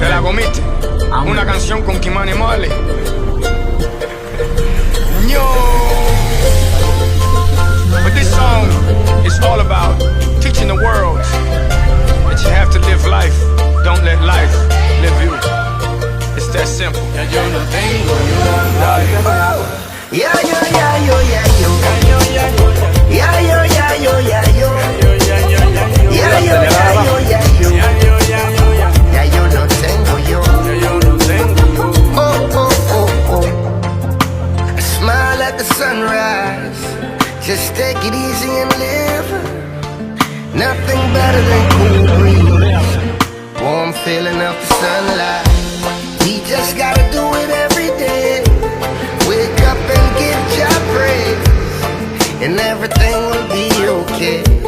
¿Te la comiste? Una canción con Kimani Marley. Yo. But this song is all about teaching the world that you have to live life. Don't let life live you. It's that simple. Ya yo no tengo Yeah, yo, yeah, yo, yeah, yo. Yeah, yo, yeah, yo, yeah, yo. Yeah, yo, yeah, yo, yeah, yo. Ya yo no tengo yo. Oh, oh, oh, oh. I smile at the sunrise. Just take it easy and live. Nothing better than cool breeze, warm feeling of the sunlight. We just gotta do it every day. Wake up and give Jah praise, and everything will be okay.